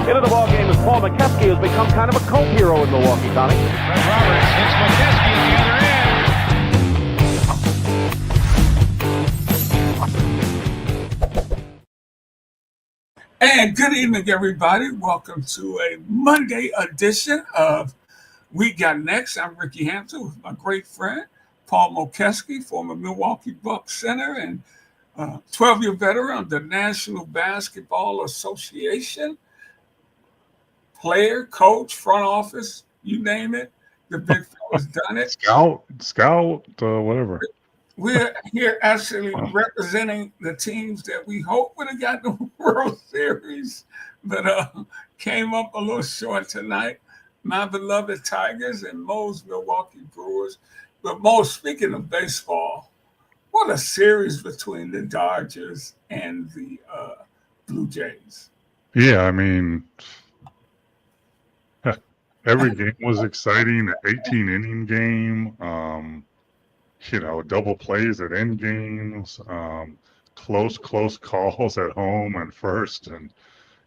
Into the ballgame is Paul McKeskey, who's become kind of a cult hero in Milwaukee, Tommy. Fred Roberts hits McKeskey at the other end. And good evening, everybody. Welcome to a Monday edition of We Got Next. I'm Ricky Hampton with my great friend, Paul McKeskey, former Milwaukee Bucks center and 12-year veteran of the National Basketball Association. Player, coach, front office, you name it. The big fella's done it. Scout, whatever. We're here actually representing the teams that we hope would have got the World Series, but came up a little short tonight. My beloved Tigers and Mo's Milwaukee Brewers. But Mo, speaking of baseball, what a series between the Dodgers and the Blue Jays. Yeah, I mean, every game was exciting. 18-inning game. Double plays at end games, close calls at home and first, and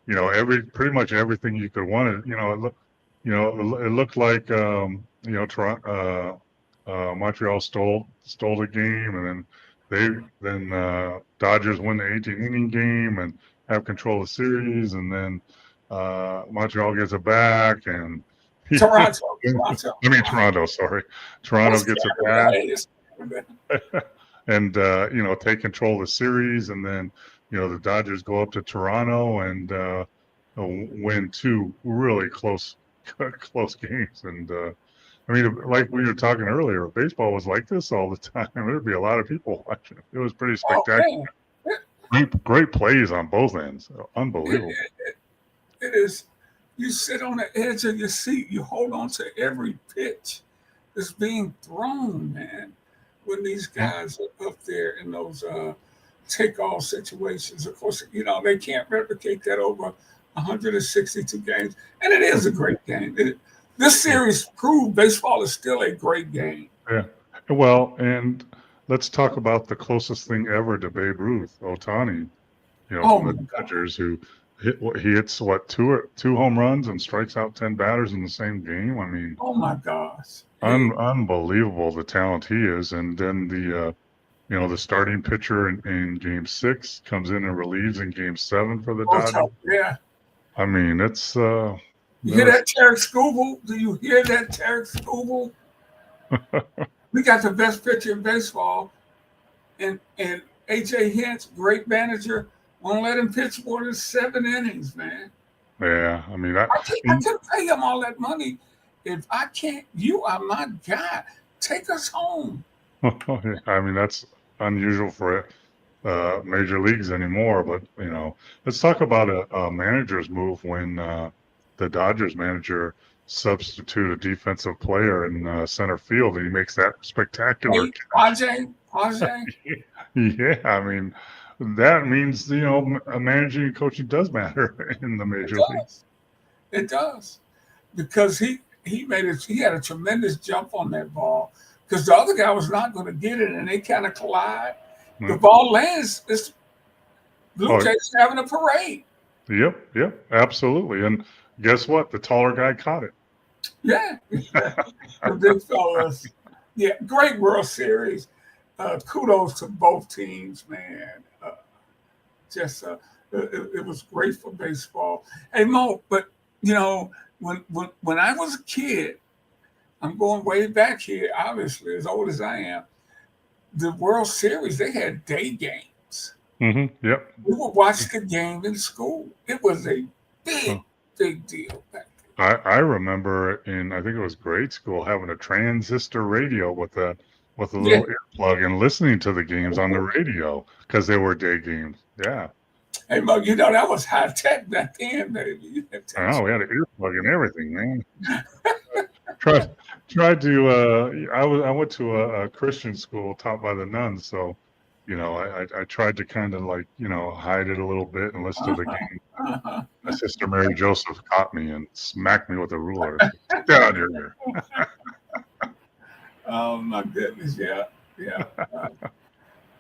pretty much everything you could want. It looked like Toronto, Montreal stole the game, and then Dodgers win the 18-inning game and have control of the series, and then Montreal gets it back, and Toronto. Sorry, Toronto gets it back. And take control of the series, and then the Dodgers go up to Toronto and win two really close games. And like we were talking earlier, if baseball was like this all the time, there'd be a lot of people watching. It was pretty spectacular. Great plays on both ends, unbelievable. It is. You sit on the edge of your seat. You hold on to every pitch that's being thrown, man. When these guys are up there in those take-off situations, of course, they can't replicate that over 162 games. And it is a great game. This series proved baseball is still a great game. Yeah. Well, and let's talk about the closest thing ever to Babe Ruth, Ohtani, from the Dodgers, who hits two home runs and strikes out 10 batters in the same game. I mean, oh my gosh. Unbelievable the talent he is. And then the starting pitcher in Game 6 comes in and relieves in Game 7 for the Dodgers. Yeah. I mean, it's you hear that, Tarek Skubal? Do you hear that, Tarek Skubal? We got the best pitcher in baseball, and AJ Hinch, great manager, won't let him pitch more than 7 innings, man. Yeah, I mean, I couldn't pay him all that money. If I can't, you are my guy. Take us home. I mean, that's unusual for major leagues anymore. But, let's talk about a manager's move when the Dodgers manager substitute a defensive player in center field, and he makes that spectacular catch. Yeah, I mean, that means, managing and coaching does matter in the major leagues. It does. Because he had a tremendous jump on that ball because the other guy was not going to get it, and they kind of collide. Mm-hmm. The ball lands. This Blue Jays having a parade. Yep, absolutely. And guess what? The taller guy caught it. Yeah. The big fellas. Yeah, great World Series. Kudos to both teams, man. It was great for baseball. Hey, Mo, but, when I was a kid, I'm going way back here, obviously, as old as I am, the World Series, they had day games. Mm-hmm. Yep. We would watch the game in school. It was a big deal back then. I remember I think it was grade school, having a transistor radio with a little earplug and listening to the games on the radio because they were day games. Yeah. Hey, Mo, that was high tech back then, baby. Oh, we had an earplug and everything, man. Tried to. I went to a Christian school taught by the nuns, so I tried to kind of hide it a little bit and listen to the game. My sister Mary Joseph caught me and smacked me with a ruler. Get out of here. Oh my goodness, yeah.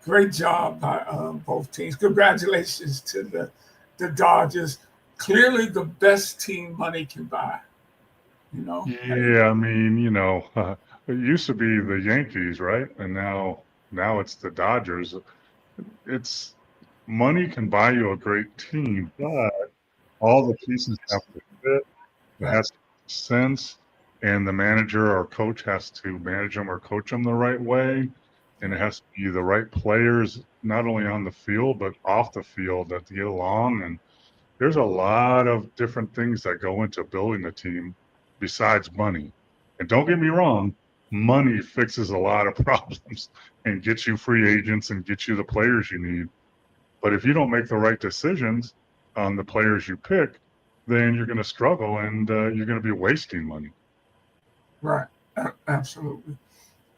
Great job by both teams. Congratulations to the Dodgers. clearly the best team money can buy. You know. Yeah, I mean, it used to be the Yankees, right? And now it's the Dodgers. It's money can buy you a great team, but all the pieces have to fit. It Right. has to make sense, and the manager or coach has to manage them or coach them the right way, and it has to be the right players, not only on the field but off the field that get along. And there's a lot of different things that go into building a team besides money. And don't get me wrong, money fixes a lot of problems and gets you free agents and gets you the players you need. But if you don't make the right decisions on the players you pick, then you're going to struggle and you're going to be wasting money. Right. Absolutely.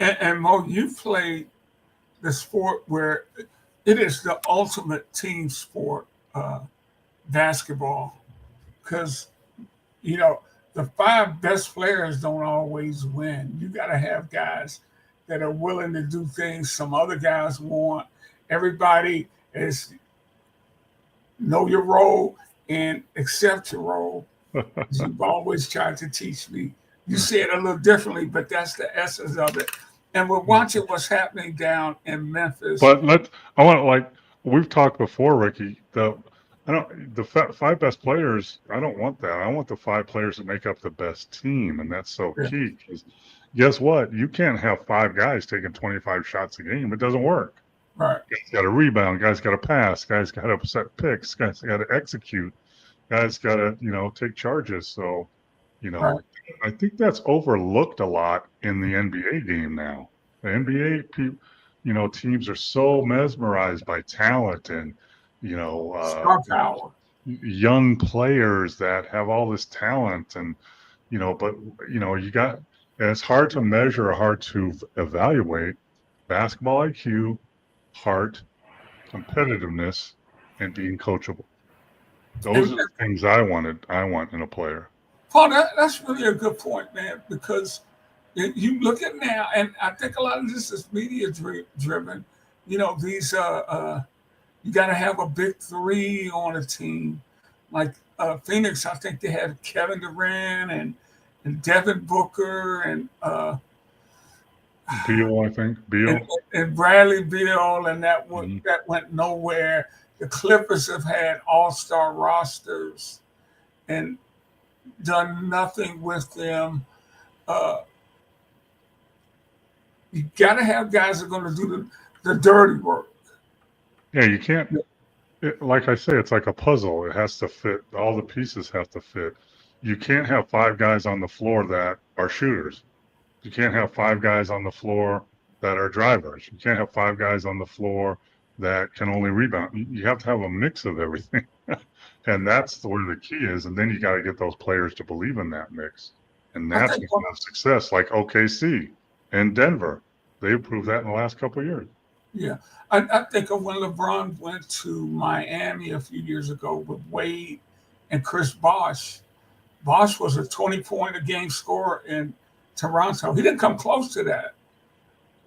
And Mo, you played the sport where it is the ultimate team sport, basketball, because you know the five best players don't always win. You got to have guys that are willing to do things some other guys want. Everybody is know your role and accept your role. You've always tried to teach me. You say it a little differently, but that's the essence of it. And we're watching what's happening down in Memphis. But I want to, like we've talked before, Ricky. The five best players. I don't want that. I want the five players that make up the best team, and that's so Yeah. key. Because guess what? You can't have five guys taking 25 shots a game. It doesn't work. Right. Guys got to rebound. Guys got to pass. Guys got to set picks. Guys got to execute. Guys got to take charges. So Right. I think that's overlooked a lot in the NBA game now. The NBA teams are so mesmerized by talent and Star power. young players that have all this talent and but and it's hard to measure or hard to evaluate basketball IQ, heart, competitiveness, and being coachable. Those are the things I want in a player. Paul, that's really a good point, man, because you look at now, and I think a lot of this is media driven. These you got to have a big three on a team. Like Phoenix, I think they had Kevin Durant and Devin Booker and Beal, I think Beal and Bradley Beal, and that Mhm. that went nowhere. The Clippers have had all-star rosters and done nothing with them. You got to have guys that are going to do the dirty work. Yeah, you can't. Like I say, it's like a puzzle. It has to fit. All the pieces have to fit. You can't have five guys on the floor that are shooters. You can't have five guys on the floor that are drivers. You can't have five guys on the floor that can only rebound. You have to have a mix of everything. And that's where the key is. And then you got to get those players to believe in that mix. And that's when you have success, like OKC and Denver. They've proved that in the last couple of years. Yeah. I think of when LeBron went to Miami a few years ago with Wade and Chris Bosh. Bosh was a 20-point-a-game scorer in Toronto. He didn't come close to that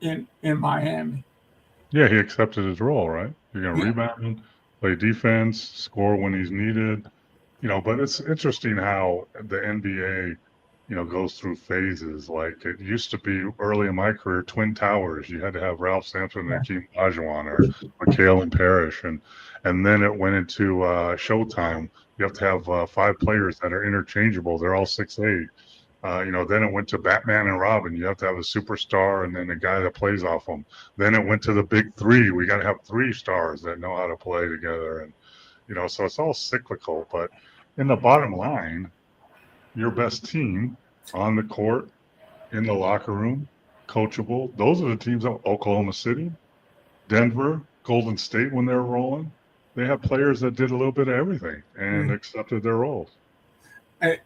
in Miami. Yeah, he accepted his role, right? You're going to rebound, play defense, score when he's needed. But it's interesting how the NBA, goes through phases. Like it used to be early in my career, Twin Towers. You had to have Ralph Sampson and Hakeem Olajuwon or McHale and Parrish. And then it went into Showtime. You have to have five players that are interchangeable. They're all 6'8". Then it went to Batman and Robin. You have to have a superstar and then a guy that plays off them. Then it went to the big three. We got to have three stars that know how to play together. And, so it's all cyclical. But in the bottom line, your best team on the court, in the locker room, coachable. Those are the teams of Oklahoma City, Denver, Golden State when they're rolling. They have players that did a little bit of everything and accepted their roles. I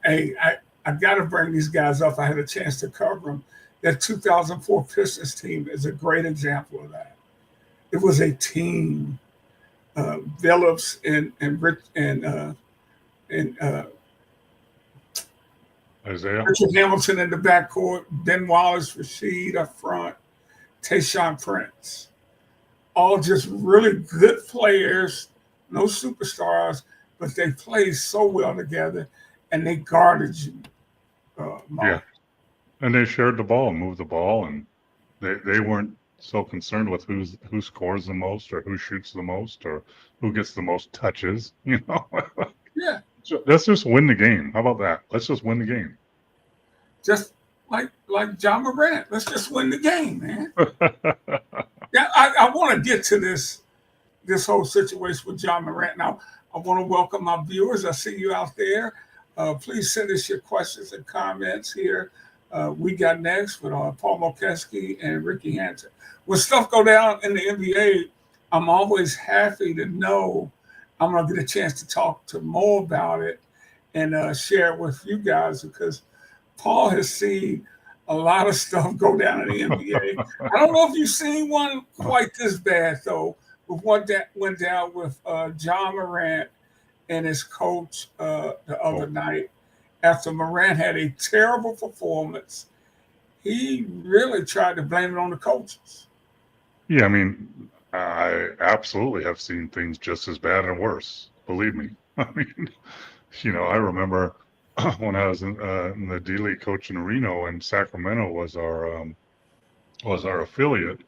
got to bring these guys up. I had a chance to cover them. That 2004 Pistons team is a great example of that. It was a team. Phillips and Isaiah. Richard Hamilton in the backcourt, Ben Wallace, Rasheed up front, Tayshaun Prince. All just really good players, no superstars, but they played so well together, and they guarded you. Mo. Yeah. And they shared the ball, moved the ball, and they weren't so concerned with who scores the most or who shoots the most or who gets the most touches. Yeah, So let's just win the game. How about that? Let's just win the game. just like John Morant. Let's just win the game, man. Yeah, I want to get to this whole situation with John Morant. Now, I want to welcome my viewers. I see you out there. Please send us your questions and comments here. We got next with Paul Mokeski and Ricky Hansen. When stuff go down in the NBA, I'm always happy to know I'm going to get a chance to talk to Mo about it and share it with you guys, because Paul has seen a lot of stuff go down in the NBA. I don't know if you've seen one quite this bad, though, with what that went down with John Morant and his coach the other night. After Morant had a terrible performance, he really tried to blame it on the coaches. Yeah, I mean, I absolutely have seen things just as bad and worse. Believe me. I mean, I remember when I was in the D-League coach in Reno, and Sacramento was our affiliate,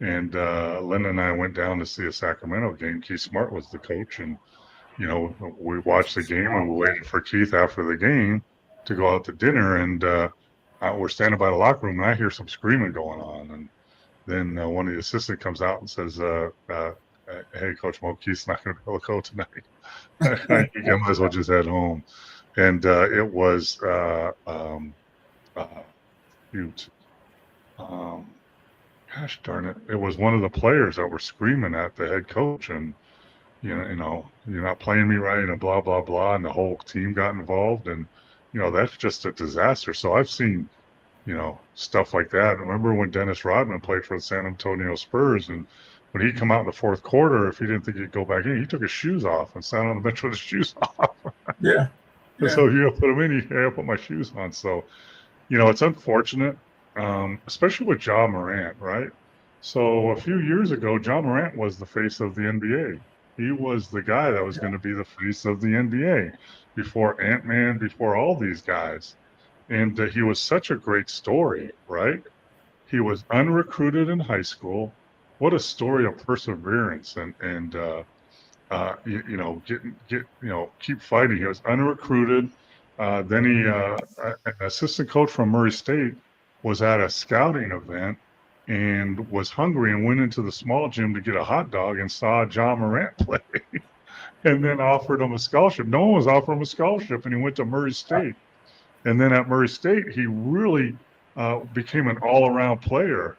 and Linda and I went down to see a Sacramento game. Keith Smart was the coach, and we watched the game and we waited for Keith after the game to go out to dinner, and we're standing by the locker room, and I hear some screaming going on, and then one of the assistants comes out and says, "Hey, Coach Mo, Keith's not going to be able to go tonight. You might as well just head home." And it was huge. Gosh darn it! It was one of the players that were screaming at the head coach, and you're not playing me right, and blah blah blah, and the whole team got involved, and that's just a disaster. So I've seen stuff like that. Remember when Dennis Rodman played for the San Antonio Spurs, and when he come out in the fourth quarter, if he didn't think he'd go back in, he took his shoes off and sat on the bench with his shoes off. Yeah. And so you put him in, you gotta put my shoes on. So, it's unfortunate, especially with John Morant, right? So a few years ago, John Morant was the face of the NBA. He was the guy that was going to be the face of the NBA before Ant-Man, before all these guys. And he was such a great story, right? He was unrecruited in high school. What a story of perseverance and keep fighting. He was unrecruited. Then an assistant coach from Murray State was at a scouting event and was hungry and went into the small gym to get a hot dog and saw John Morant play and then offered him a scholarship. No one was offering him a scholarship, and he went to Murray State. And then at Murray State, he really became an all-around player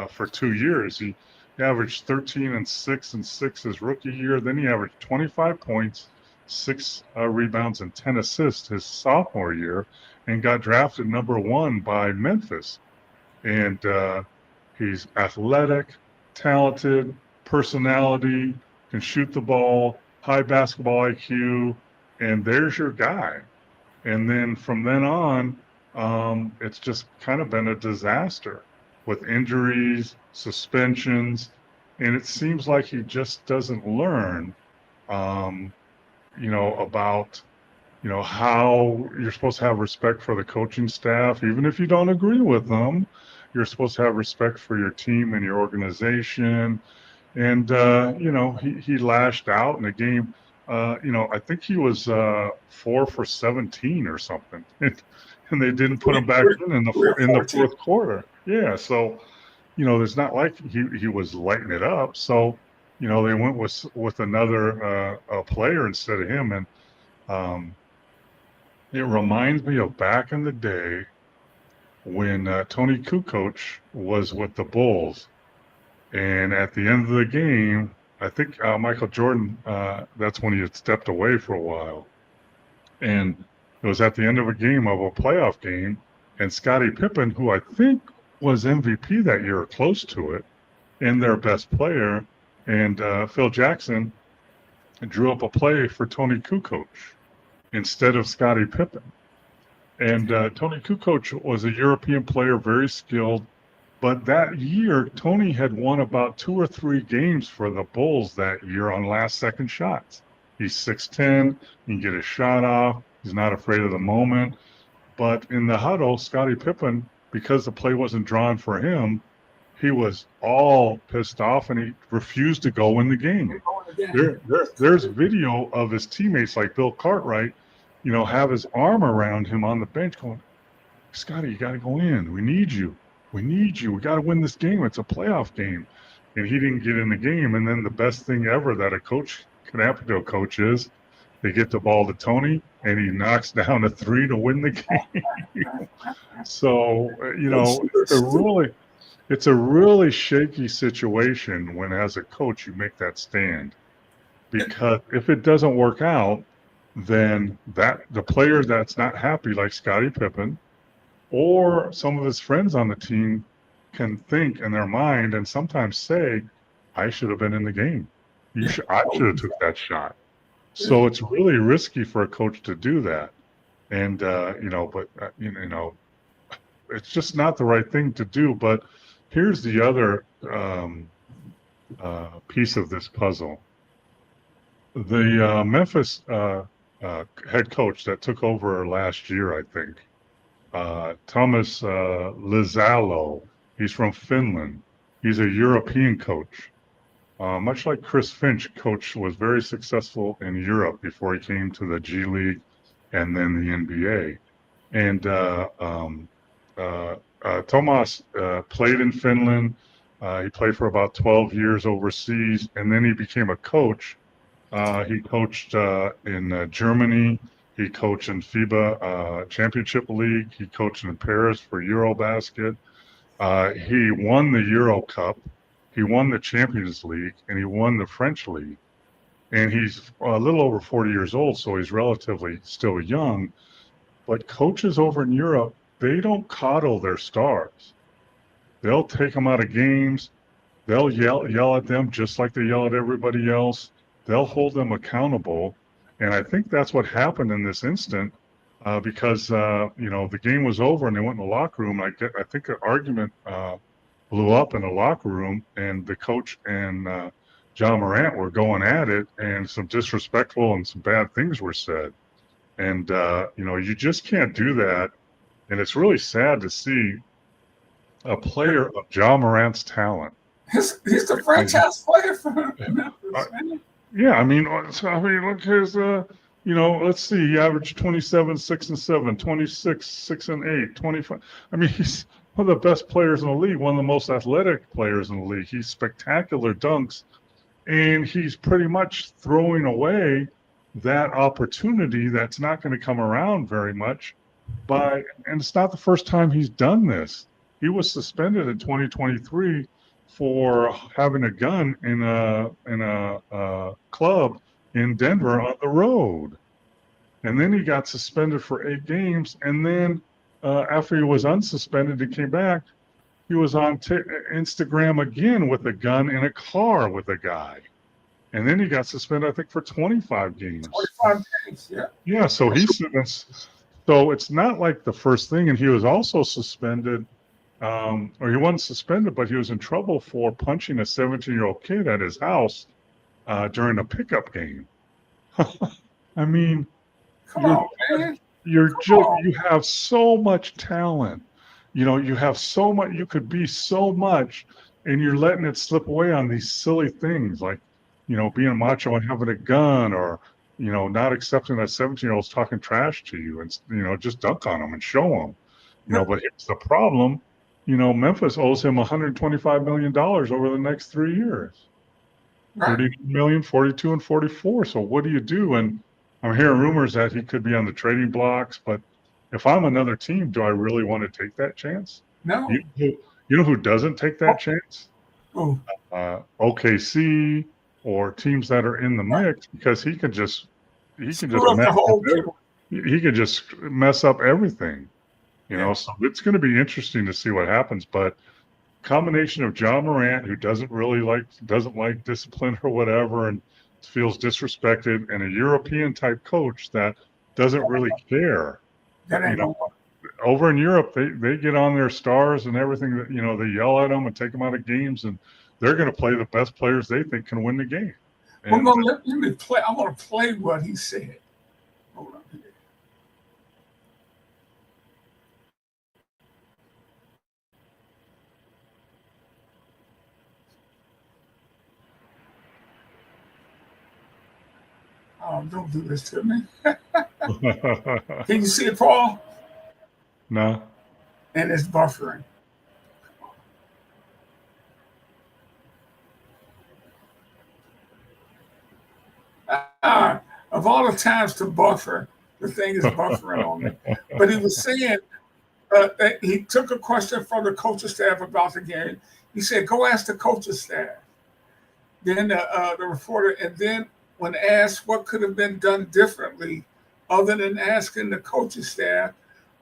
for 2 years. He averaged 13 and 6 his rookie year. Then he averaged 25 points, 6 rebounds, and 10 assists his sophomore year, and got drafted #1 by Memphis. And he's athletic, talented, personality, can shoot the ball, high basketball IQ, and there's your guy. And then from then on, it's just kind of been a disaster with injuries, suspensions, and it seems like he just doesn't learn, about, how you're supposed to have respect for the coaching staff. Even if you don't agree with them, you're supposed to have respect for your team and your organization. And, he lashed out in the game. I think he was 4 for 17 or something, and they didn't put him back in the fourth quarter. Yeah, so there's not like he was lighting it up. So they went with another player instead of him, and it reminds me of back in the day when Tony Kukoc was with the Bulls, and at the end of the game, I think Michael Jordan, that's when he had stepped away for a while. And it was at the end of a playoff game, and Scottie Pippen, who I think was MVP that year or close to it, and their best player, and Phil Jackson drew up a play for Tony Kukoc instead of Scottie Pippen. And Tony Kukoc was a European player, very skilled. But that year, Tony had won about 2 or 3 games for the Bulls that year on last-second shots. He's 6'10", he can get a shot off. He's not afraid of the moment. But in the huddle, Scottie Pippen, because the play wasn't drawn for him, he was all pissed off and he refused to go in the game. There's video of his teammates like Bill Cartwright, have his arm around him on the bench going, Scotty, you got to go in. We need you. We need you. We got to win this game. It's a playoff game. And he didn't get in the game. And then the best thing ever that a coach can happen to a coach is they get the ball to Tony and he knocks down a three to win the game. So, it's a really shaky situation when, as a coach, you make that stand. Because if it doesn't work out, then the player that's not happy, like Scottie Pippen, or some of his friends on the team, can think in their mind and sometimes say, I should have been in the game. I should have took that shot. So it's really risky for a coach to do that. And, it's just not the right thing to do. But here's the other piece of this puzzle. The Memphis head coach that took over last year, I think, Thomas Lizallo, he's from Finland. He's a European coach. Much like Chris Finch, coach was very successful in Europe before he came to the G League and then the NBA. And Thomas played in Finland. He played for about 12 years overseas, and then he became a coach. He coached in Germany. He coached in FIBA Championship League. He coached in Paris for Eurobasket. He won the Euro Cup. He won the Champions League, and he won the French League. And he's a little over 40 years old, so he's relatively still young. But coaches over in Europe, they don't coddle their stars. They'll take them out of games. They'll yell at them just like they yell at everybody else. They'll hold them accountable. And I think that's what happened in this instant because, the game was over and they went in the locker room. I think an argument blew up in the locker room, and the coach and John Morant were going at it, and some disrespectful and some bad things were said. And, you just can't do that. And it's really sad to see a player of John Morant's talent. He's the franchise player for Memphis, man. Yeah, look, here's let's see. He averaged 27, 6 and 7, 26, 6 and 8, 25. He's one of the best players in the league, one of the most athletic players in the league. He's spectacular dunks, and he's pretty much throwing away that opportunity that's not going to come around very much. And it's not the first time he's done this. He was suspended in 2023 for having a gun in a club in Denver on the road. And then he got suspended for 8 games. And then after he was unsuspended and came back, he was on Instagram again with a gun in a car with a guy. And then he got suspended, I think, for 25 games. 25 games, yeah. Yeah, so so it's not like the first thing. And he was also suspended, or he wasn't suspended, but he was in trouble for punching a 17-year-old kid at his house during a pickup game. Come on, man. You have so much talent. You have so much. You could be so much, and you're letting it slip away on these silly things like, being a macho and having a gun, or not accepting that 17-year-old's talking trash to you, and just dunk on them and show them. But here's the problem. Memphis owes him $125 million over the next 3 years. Right. 30 million, 42 and 44. So what do you do? And I'm hearing rumors that he could be on the trading blocks, but if I'm another team, do I really want to take that chance? No. You know who doesn't take that chance? Oh. OKC or teams that are in the mix, because he could just mess up everything. So it's going to be interesting to see what happens. But combination of John Morant, who doesn't like discipline or whatever, and feels disrespected, and a European type coach that doesn't really care. Over in Europe, they get on their stars and everything that, they yell at them and take them out of games, and they're going to play the best players they think can win the game. Well, And no, let me play. I want to play what he said. Hold on here. Oh, don't do this to me. Can you see it, Paul? no, And it's buffering. Of all the times to buffer, the thing is buffering on me. But he was saying that he took a question from the coaching staff about the game. He said, "Go ask the coaching staff." Then the reporter, and then when asked what could have been done differently, other than asking the coaching staff,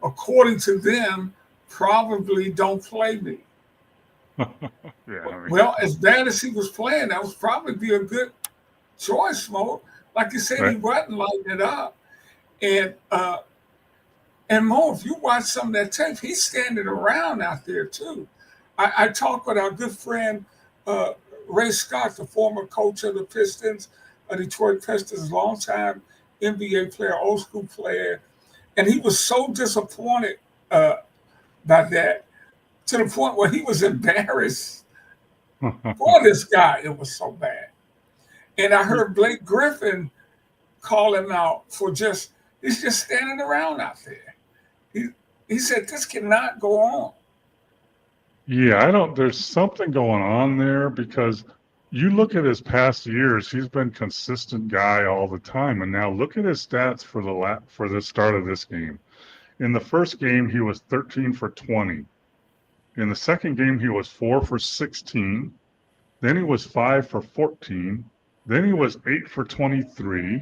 according to them, probably don't play me. yeah, I mean, Well, as bad as he was playing, that would probably be a good choice, Mo. Like you said, he right. wasn't lighting it up. And Mo, if you watch some of that tape, he's standing around out there too. I talked with our good friend uh, Ray Scott, the former coach of the Pistons, a Detroit Pistons, longtime NBA player, old school player, and he was so disappointed uh, by that to the point where he was embarrassed for this guy. It was so bad. And I heard Blake Griffin call him out for he's just standing around out there. He said, this cannot go on. Yeah, there's something going on there because you look at his past years, he's been consistent guy all the time. And now look at his stats for the start of this game. In the first game, he was 13 for 20. In the second game, he was 4 for 16. Then he was 5 for 14. Then he was 8 for 23.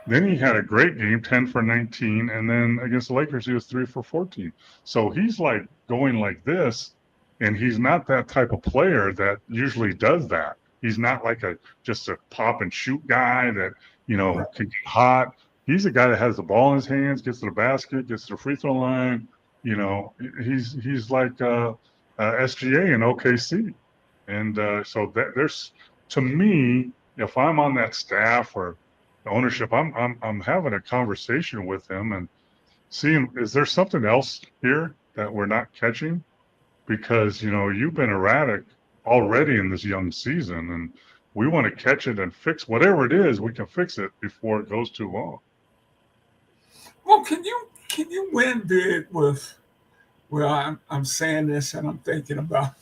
Then he had a great game, 10 for 19. And then against the Lakers, he was 3 for 14. So he's like going like this. And he's not that type of player that usually does that. He's not like just a pop and shoot guy that, can get hot. He's a guy that has the ball in his hands, gets to the basket, gets to the free throw line. He's like SGA in OKC. And so there's, to me, if I'm on that staff or the ownership, I'm having a conversation with him and seeing, is there something else here that we're not catching? Because you've been erratic already in this young season, and we want to catch it and fix whatever it is. We can fix it before it goes too long. Well, can you win big with? Well, I'm saying this, and I'm thinking about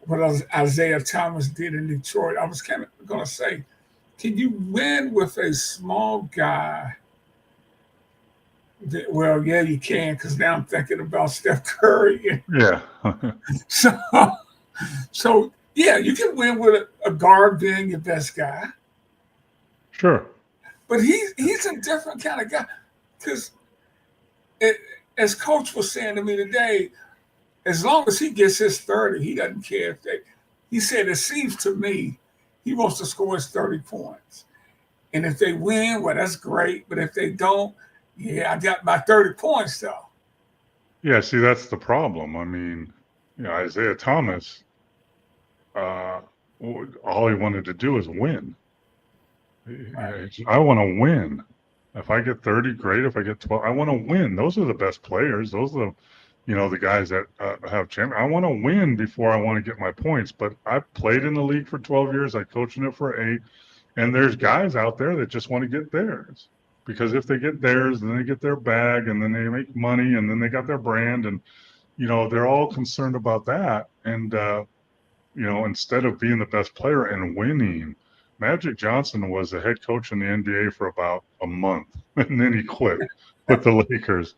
what Isaiah Thomas did in Detroit. I was kind of going to say, can you win with a small guy? Well, yeah, you can, because now I'm thinking about Steph Curry. Yeah. So, so yeah, you can win with a guard being your best guy. Sure. But he's a different kind of guy. Because as Coach was saying to me today, as long as he gets his 30, he doesn't care if he said, it seems to me he wants to score his 30 points. And if they win, well, that's great. But if they don't, yeah, I got my 30 points though. Yeah, see, that's the problem. I mean, Isaiah Thomas, all he wanted to do is win. Right. I want to win. If I get 30, great. If I get 12, I want to win. Those are the best players. Those are the guys that have champion. I want to win before I want to get my points. But I've played in the league for 12 years. I coached in it for 8. And there's guys out there that just want to get theirs. Because if they get theirs, then they get their bag, and then they make money, and then they got their brand, and they're all concerned about that. And instead of being the best player and winning, Magic Johnson was the head coach in the NBA for about a month, and then he quit with the Lakers.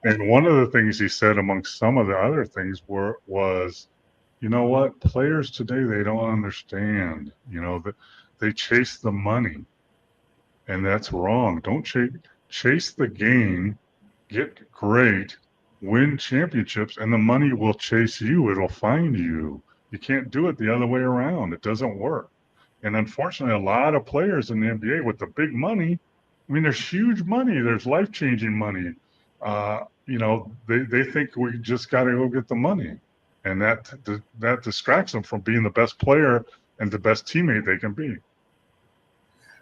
And one of the things he said, amongst some of the other things, was, you know what, players today, they don't understand, that they chase the money. And that's wrong. Don't chase the game, get great, win championships, and the money will chase you. It'll find you. You can't do it the other way around. It doesn't work. And unfortunately, a lot of players in the NBA with the big money, I mean, there's huge money. There's life-changing money. They think we just got to go get the money. And that distracts them from being the best player and the best teammate they can be.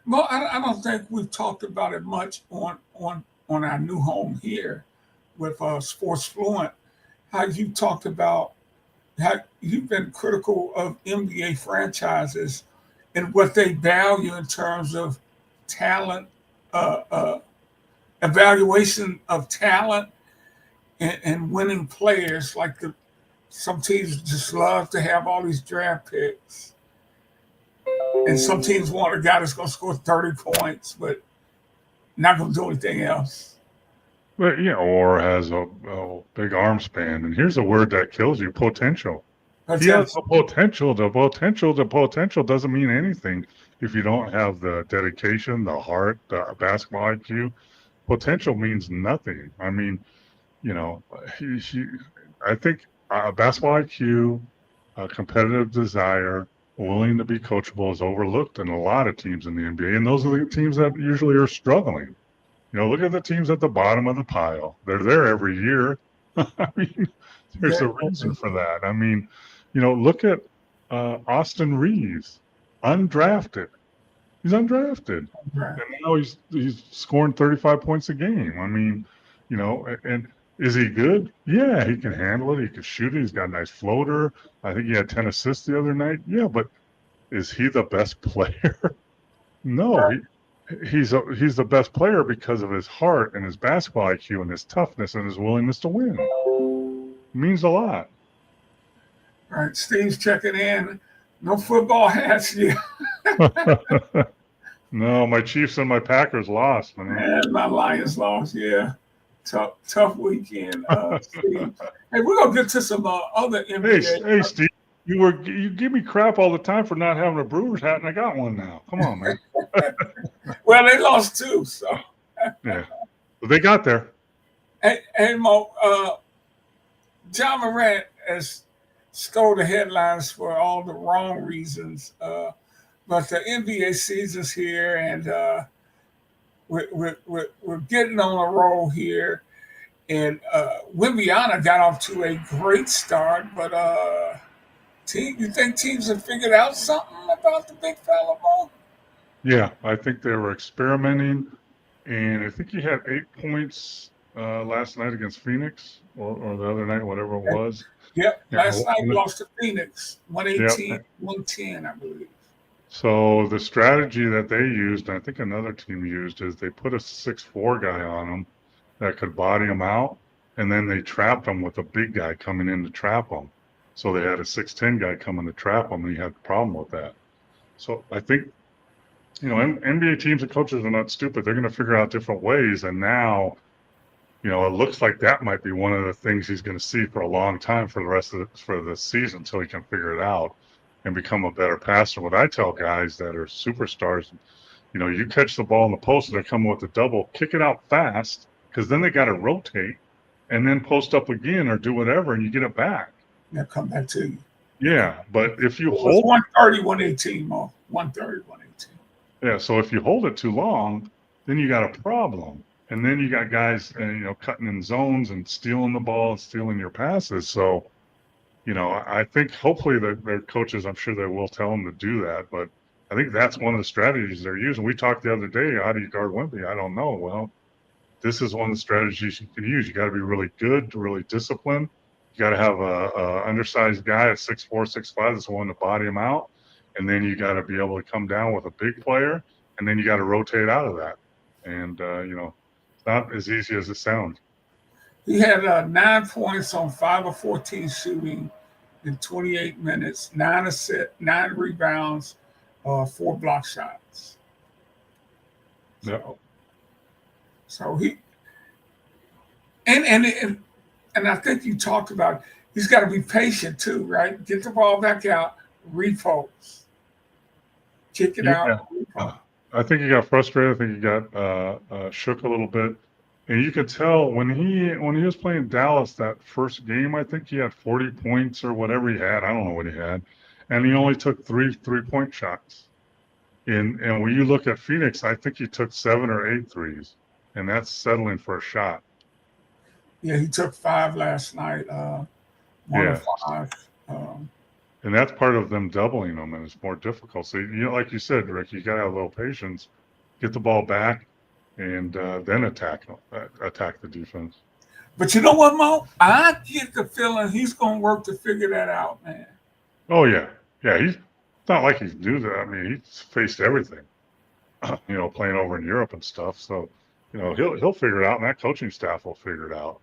Well, I don't think we've talked about it much on our new home here with Sports Fluent. How you talked about how you've been critical of NBA franchises and what they value in terms of talent, uh, uh, evaluation of talent, and winning players. Like some teams just love to have all these draft picks, and some teams want a guy that's going to score 30 points, but not going to do anything else. But yeah, or has a big arm span. And here's a word that kills you: potential. He has the potential. The potential doesn't mean anything if you don't have the dedication, the heart, the basketball IQ. Potential means nothing. I mean, you know, I think basketball IQ, competitive desire, willing to be coachable is overlooked in a lot of teams in the NBA. And those are the teams that usually are struggling. You know, look at the teams at the bottom of the pile. They're there every year. I mean, there's a reason for that. I mean, you know, look at Austin Reeves, undrafted. He's undrafted, and now he's scoring 35 points a game. I mean, you know, and is he good? Yeah, he can handle it. He can shoot it. He's got a nice floater. I think he had 10 assists the other night. Yeah, but is he the best player? No, he's the best player because of his heart and his basketball IQ and his toughness and his willingness to win. It means a lot. All right, Steve's checking in. No football hats yet. No, my Chiefs and my Packers lost, man. And my Lions lost. Yeah, tough weekend. Steve. Hey, we're gonna get to some other NBA. Hey, Steve, you give me crap all the time for not having a Brewers hat, and I got one now. Come on, man. Well, they lost too, so yeah, but they got there. Hey, Mo, John Morant has stole the headlines for all the wrong reasons. But the NBA season's here, and we're getting on a roll here. And Wembanyama got off to a great start, but you think teams have figured out something about the big fella, Mo? Yeah, I think they were experimenting, and I think he had 8 points last night against Phoenix, or the other night, whatever it was. Yep, last night lost to Phoenix, 118, 110, I believe. So the strategy that they used, and I think another team used, is they put a 6'4" guy on him that could body him out, and then they trapped him with a big guy coming in to trap him. So they had a 6'10" guy coming to trap him, and he had a problem with that. So I think, you know, NBA teams and coaches are not stupid. They're going to figure out different ways, and now, you know, it looks like that might be one of the things he's going to see for a long time for the rest of the season until he can figure it out and become a better passer. What I tell guys that are superstars, you know, you catch the ball in the post and they're coming with a double, kick it out fast, because then they got to rotate and then post up again or do whatever, and you get it back. They'll come back to you. Yeah, but if you hold 130, 118, Mo. 130, 118. Yeah, so if you hold it too long, then you got a problem. And then you got guys, you know, cutting in zones and stealing the ball and stealing your passes. So, you know, I think hopefully their coaches, I'm sure they will tell them to do that. But I think that's one of the strategies they're using. We talked the other day, how do you guard Wemby? I don't know. Well, this is one of the strategies you can use. You got to be really good, really disciplined. You got to have a undersized guy at 6'4", 6'5" that's willing to body him out. And then you got to be able to come down with a big player, and then you got to rotate out of that. And, you know, it's not as easy as it sounds. He had 9 points on 5 of 14 shooting in 28 minutes, 9 assists, 9 rebounds, 4 block shots. Yeah. So he and I think you talked about he's got to be patient too, right? Get the ball back out, refocus, kick it out. I think he got frustrated. I think he got shook a little bit. And you could tell when he was playing Dallas that first game, I think he had 40 points or whatever he had. I don't know what he had. And he only took three-point shots. And when you look at Phoenix, I think he took 7 or 8 threes. And that's settling for a shot. Yeah, he took 5 last night. 1 of 5. And that's part of them doubling them, and it's more difficult. So, like you said, Rick, you got to have a little patience, get the ball back, and then attack the defense. But you know what, Mo? I get the feeling he's going to work to figure that out, man. Oh yeah, yeah. It's not like he's new to that. I mean, he's faced everything, playing over in Europe and stuff. So, he'll figure it out, and that coaching staff will figure it out.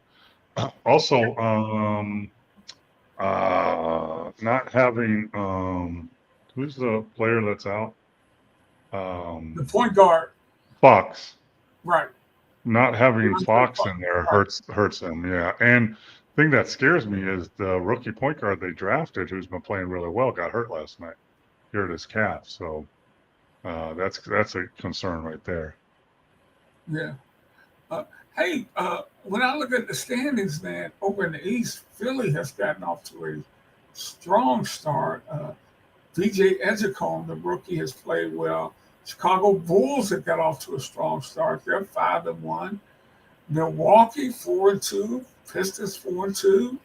Also, not having who's the player that's out? The point guard, Fox. right? Not having Fox in there hurts them. Yeah, and the thing that scares me is the rookie point guard they drafted, who's been playing really well, got hurt last night. Hurt his calf, so that's a concern right there. Yeah. Hey, when I look at the standings, man, over in the East, Philly has gotten off to a strong start. DJ Edgecombe, the rookie, has played well. Chicago Bulls have got off to a strong start. They're 5-1. Milwaukee 4-2. Pistons 4-2.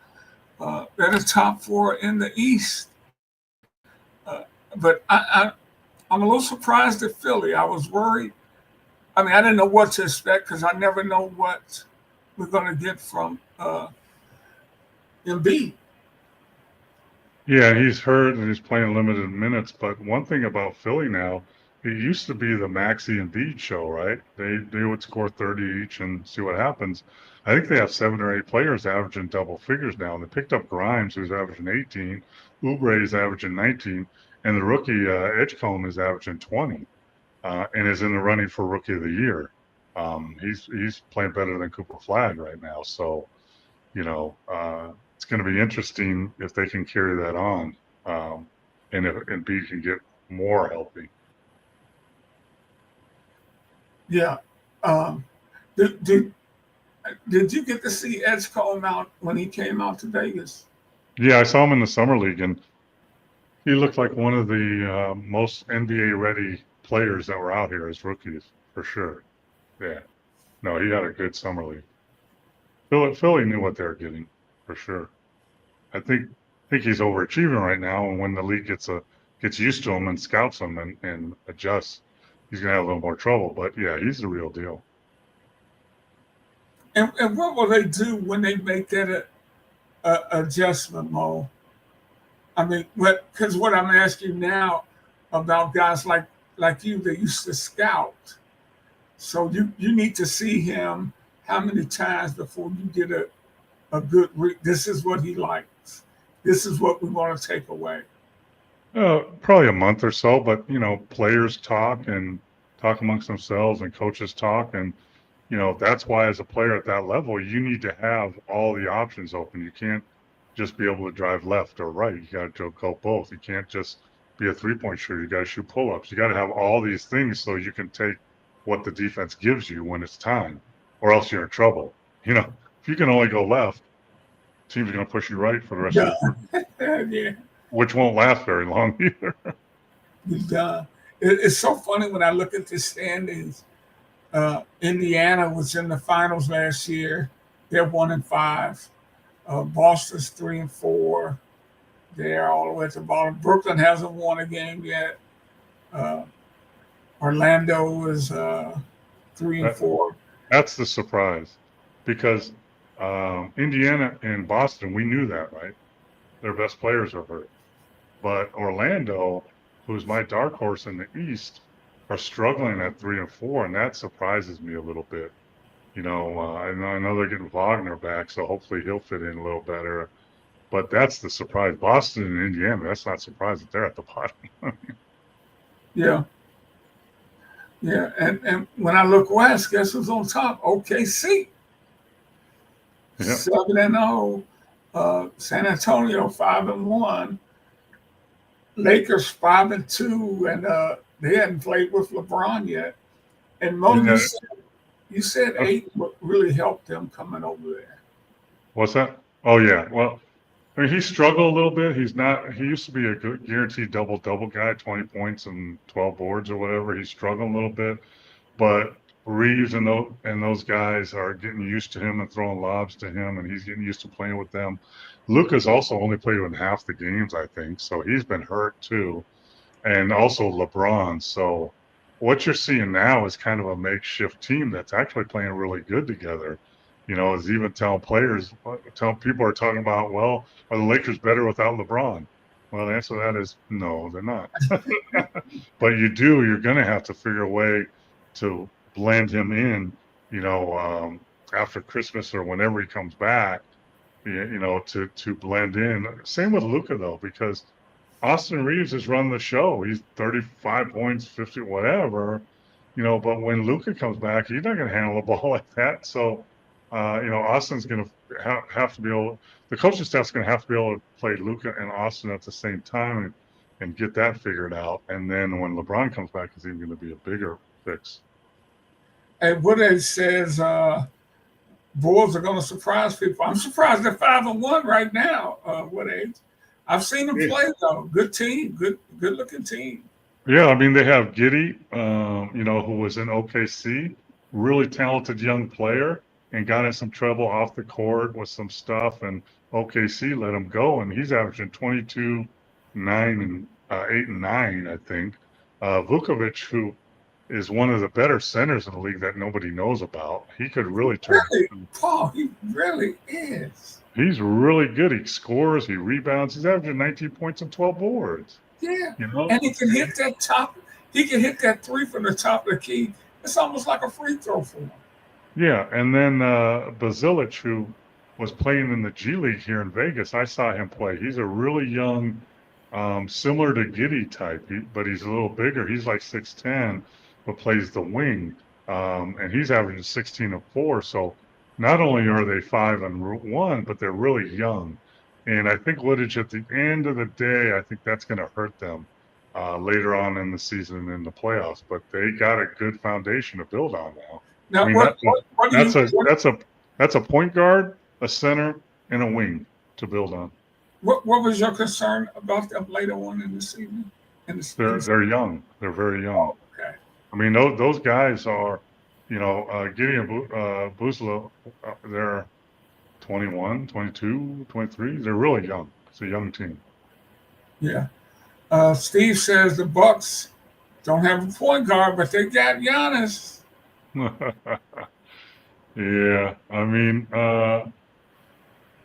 They're the top four in the East. But I'm a little surprised at Philly. I was worried. I mean, I didn't know what to expect because I never know what we're going to get from Embiid. Yeah, he's hurt and he's playing limited minutes. But one thing about Philly now, it used to be the Maxey and Embiid show, right? They would score 30 each and see what happens. I think they have 7 or 8 players averaging double figures now. And they picked up Grimes, who's averaging 18. Oubre is averaging 19. And the rookie Edgecombe is averaging 20 and is in the running for Rookie of the Year. He's playing better than Cooper Flag right now. So, it's going to be interesting if they can carry that on, and if Embiid can get more healthy. Yeah. Did you get to see Edgecombe out when he came out to Vegas? Yeah, I saw him in the summer league, and he looked like one of the most NBA-ready players that were out here as rookies, for sure. Yeah. No, he had a good summer league. Philly knew what they were getting, for sure. I think he's overachieving right now, and when the league gets used to him and scouts him and adjusts, he's gonna have a little more trouble. But yeah, he's the real deal. And what will they do when they make that adjustment, Mo? I mean, because what I'm asking now about guys like you that used to scout, so you need to see him how many times before you get a good this is what he likes. This is what we want to take away. Probably a month or so, but players talk amongst themselves, and coaches talk, and that's why as a player at that level, you need to have all the options open. You can't just be able to drive left or right. You got to go both. You can't just be a 3-point shooter. You got to shoot pull-ups. You got to have all these things so you can take what the defense gives you when it's time, or else you're in trouble. If you can only go left, teams are going to push you right for the rest of the year, Yeah. which won't last very long either. It's so funny when I look at the standings. Indiana was in the finals last year. They're 1-5. Boston's 3-4. They're all the way at the bottom. Brooklyn hasn't won a game yet. Orlando is 3-4. That's the surprise, because Indiana and Boston, we knew that, right? Their best players are hurt. But Orlando, who's my dark horse in the East, are struggling at 3-4, and that surprises me a little bit. I know they're getting Wagner back, so hopefully he'll fit in a little better. But that's the surprise. Boston and Indiana, that's not surprising. They're at the bottom. Yeah. Yeah, and when I look west, guess who's on top? OKC. Yeah. 7-0. San Antonio 5-1. Lakers 5-2, and they hadn't played with LeBron yet. And Mo, you said 8 really helped them coming over there. What's that? Oh yeah. Well, I mean, he struggled a little bit. He used to be a good guaranteed double guy, 20 points and 12 boards or whatever. He's struggling a little bit, but Reeves and those guys are getting used to him and throwing lobs to him, and he's getting used to playing with them. Luka's also only played in half the games, I think, so he's been hurt too, and also LeBron. So what you're seeing now is kind of a makeshift team that's actually playing really good together. Is even telling people are talking about, well, are the Lakers better without LeBron? Well, the answer to that is no, they're not. But you're going to have to figure a way to blend him in, after Christmas or whenever he comes back, to blend in. Same with Luka though, because Austin Reeves has run the show. He's 35 points, 50, whatever, but when Luka comes back, he's not going to handle the ball like that. So, Austin's going to have to be able, the coaching staff's going to have to be able to play Luka and Austin at the same time and get that figured out. And then when LeBron comes back, it's even going to be a bigger fix. And Woodage says Bulls are going to surprise people. I'm surprised they're 5-1 right now. Woodage, I've seen them play though. Good team, good looking team. Yeah, I mean they have Giddey, who was in OKC, really talented young player, and got in some trouble off the court with some stuff, and OKC let him go, and he's averaging 22, 9, and 8 and 9, I think. Vukovic, who is one of the better centers in the league that nobody knows about, he could really turn. Paul, he really is. He's really good. He scores, he rebounds. He's averaging 19 points and 12 boards. Yeah, and he can hit that top. He can hit that three from the top of the key. It's almost like a free throw for him. Yeah, and then Basilic, who was playing in the G League here in Vegas, I saw him play. He's a really young, similar to Giddey type, but he's a little bigger. He's like 6'10", but plays the wing, and he's averaging 16 and 4. So not only are they 5-1, but they're really young. And I think Woodage, at the end of the day, I think that's going to hurt them later on in the season and in the playoffs. But they got a good foundation to build on now. Now, I mean, that's a point guard, a center, and a wing to build on. What was your concern about them later on in the season? They're young. They're very young. Oh, okay. I mean, those guys are, Giddey and Buzla, they're 21, 22, 23. They're really young. It's a young team. Yeah. Steve says the Bucks don't have a point guard, but they got Giannis. Yeah, I mean, the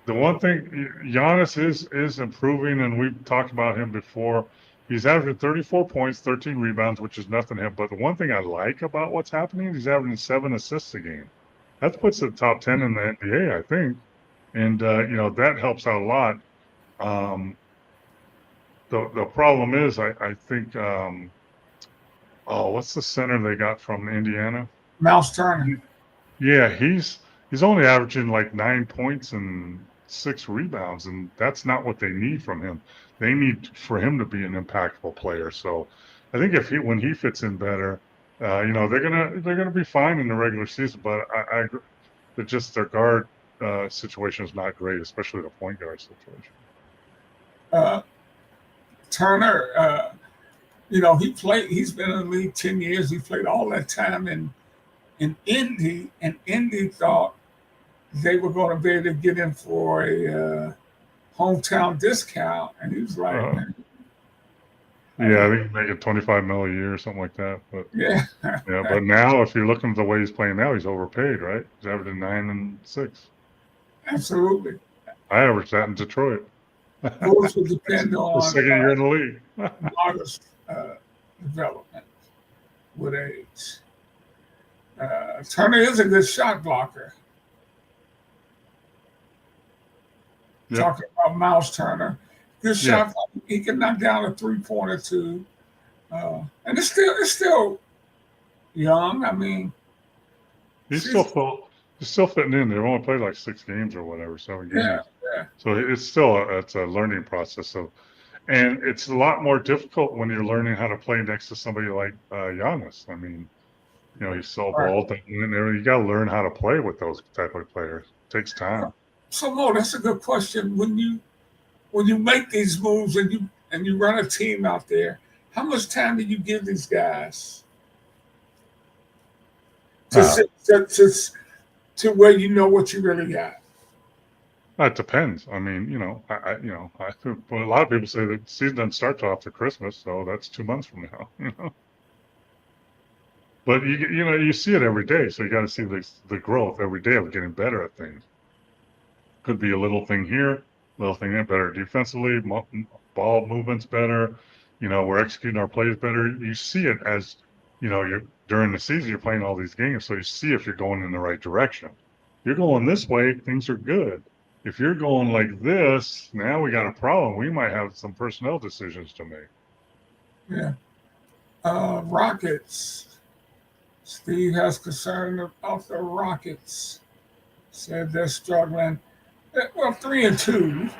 one thing, Giannis is improving, and we've talked about him before. He's averaging 34 points, 13 rebounds, which is nothing to him. But the one thing I like about what's happening, he's averaging 7 assists a game. That puts the top 10 in the NBA, I think. And, that helps out a lot. The problem is, I think, what's the center they got from Indiana? Mouse Turner. Yeah, he's only averaging like 9 points and 6 rebounds, and that's not what they need from him. They need for him to be an impactful player. So I think when he fits in better, they're gonna be fine in the regular season. But I their guard situation is not great, especially the point guard situation. Turner, he's been in the league 10 years. He played all that time in Indy, and Indy thought they were going to be able to get him for a hometown discount, and he was like, yeah, I think he's making $25 million a year or something like that. But yeah. But now, if you're looking at the way he's playing now, he's overpaid, right? He's averaging 9 and 6. Absolutely. I averaged that in Detroit. Those will depend on the second year in the league. August development with age. Turner is a good shot blocker. Yep. Talking about Miles Turner, good shot. Yeah. He can knock down a 3-pointer too, and it's still young. I mean, he's still fitting in. They've only played like 6 games or whatever, 7 games. Yeah. So it's a learning process and it's a lot more difficult when you're learning how to play next to somebody like Giannis. I mean, he's so bald, and you got to learn how to play with those type of players. It takes time. So, Mo, that's a good question. When you make these moves and you run a team out there, how much time do you give these guys to, to where you know what you really got? That depends. I mean, I think well, a lot of people say the season doesn't start till after Christmas, so that's 2 months from now. But you see it every day, so you got to see the growth every day of getting better at things. Could be a little thing here, little thing there, better defensively, ball movements better. We're executing our plays better. You see it as, you're during the season, you're playing all these games, so you see if you're going in the right direction. You're going this way, things are good. If you're going like this, now we got a problem. We might have some personnel decisions to make. Yeah. Rockets. Steve has concern about the Rockets. Said they're struggling. Well, 3-2.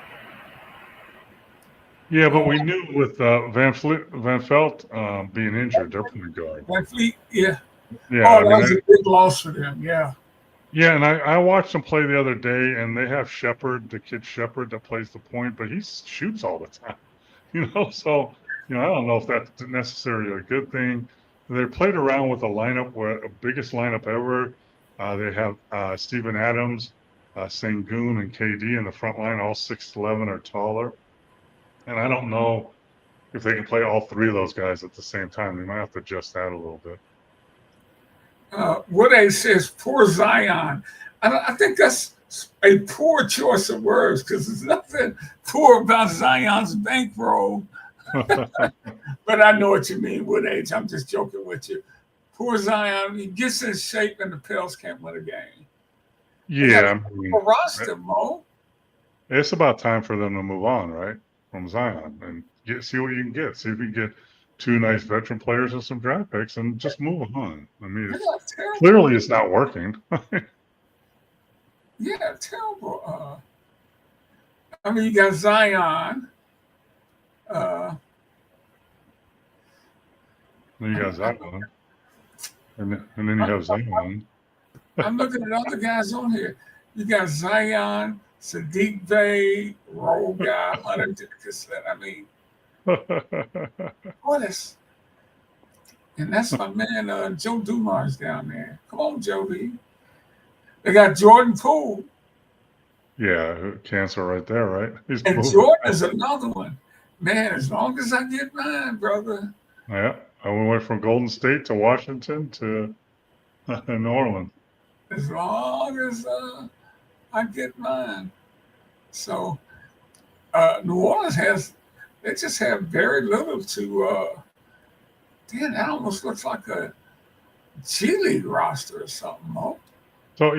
Yeah, but we knew with Van Felt being injured, they're point guard. Van Fleet, yeah. Yeah, Oh, that was a big loss for them. Yeah. Yeah, and I watched them play the other day, and they have Shepard, the kid Shepard that plays the point, but he shoots all the time. So I don't know if that's necessarily a good thing. They played around with a lineup where a biggest lineup ever. They have Steven Adams, Sengun, and KD in the front line, all 6'11" or taller. And I don't know if they can play all three of those guys at the same time. They might have to adjust that a little bit. Woodade says, poor Zion. I think that's a poor choice of words because there's nothing poor about Zion's bankroll. But I know what you mean, Woodade. I'm just joking with you. Poor Zion. He gets in shape and the Pels can't win a game. Yeah. A roster, Mo. It's about time for them to move on, right? From Zion and see what you can get. See if you can get two nice veteran players and some draft picks and just move on. I mean, clearly it's not working. Yeah, terrible. I mean, you got Zion. Then you got Zion. And then you have Zion. I'm looking at other guys on here. You got Zion, Sadiq Bey, Roll Guy, Hunter Dickinson. I mean, what is? And that's my man, Joe Dumars down there. Come on, Joe B. They got Jordan Poole. Yeah, cancer right there, right? And Jordan is another one. Man, as long as I get mine, brother. Yeah, I went from Golden State to Washington to New Orleans. As long as I get mine. So New Orleans they just have very little to, that almost looks like a G League roster or something, Mo. So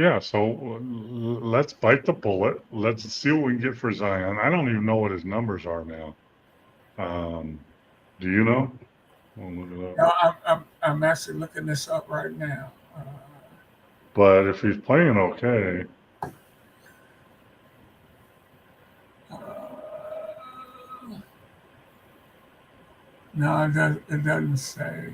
let's bite the bullet. Let's see what we can get for Zion. I don't even know what his numbers are now. Do you know? We'll look it up. No, I'm actually looking this up right now. But if he's playing okay, no, it doesn't say.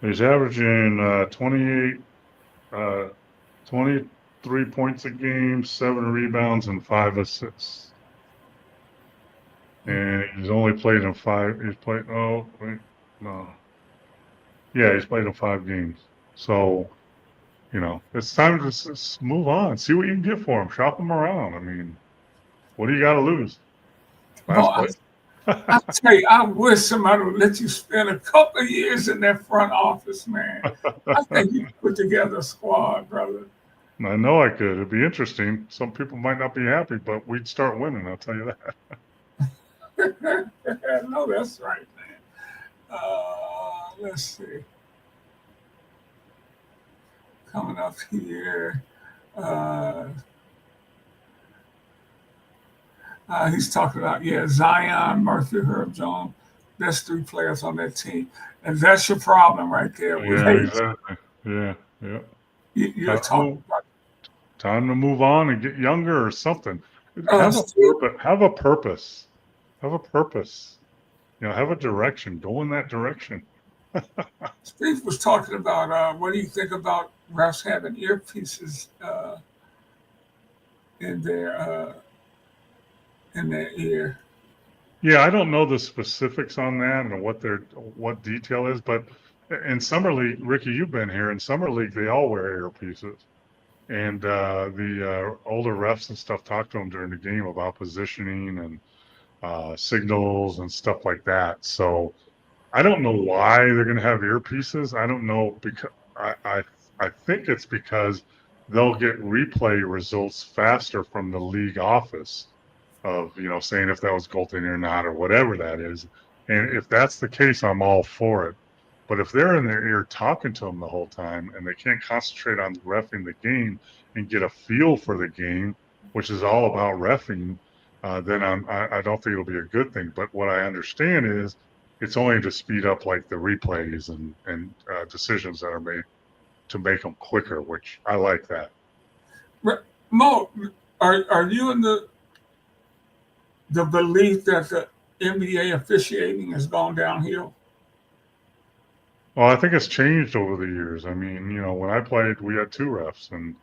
he's averaging 23 points a game, 7 rebounds, and 5 assists. And he's only played in 5. He's played. Oh, wait, no. Yeah, he's played in 5 games. So, it's time to move on. See what you can get for him. Shop him around. I mean, what do you got to lose? I tell you, I wish somebody would let you spend a couple of years in that front office, man. I think you could put together a squad, brother. I know I could. It'd be interesting. Some people might not be happy, but we'd start winning, I'll tell you that. No, that's right, man. Let's see. Coming up here. He's talking about, Zion, Murphy, Herb Jones. That's 3 players on that team. And that's your problem right there. Yeah, exactly. Yeah. You're talking about. Time to move on and get younger or something. Have a purpose. Have a purpose. Have a direction. Go in that direction. Steve was talking about what do you think about refs having earpieces in their ear? Yeah, I don't know the specifics on that and what detail is, but in summer league, Ricky, you've been here. In summer league, they all wear earpieces, and the older refs and stuff talk to them during the game about positioning and signals and stuff like that. So I don't know why they're going to have earpieces. I don't know because I think it's because they'll get replay results faster from the league office of saying if that was goaltending or not or whatever that is. And if that's the case, I'm all for it. But if they're in their ear talking to them the whole time and they can't concentrate on reffing the game and get a feel for the game, which is all about reffing, then I don't think it'll be a good thing. But what I understand is it's only to speed up like the replays and decisions that are made to make them quicker, which I like that. Mo, are you in the belief that the NBA officiating has gone downhill? Well, I think it's changed over the years. I mean, when I played, we had two refs, and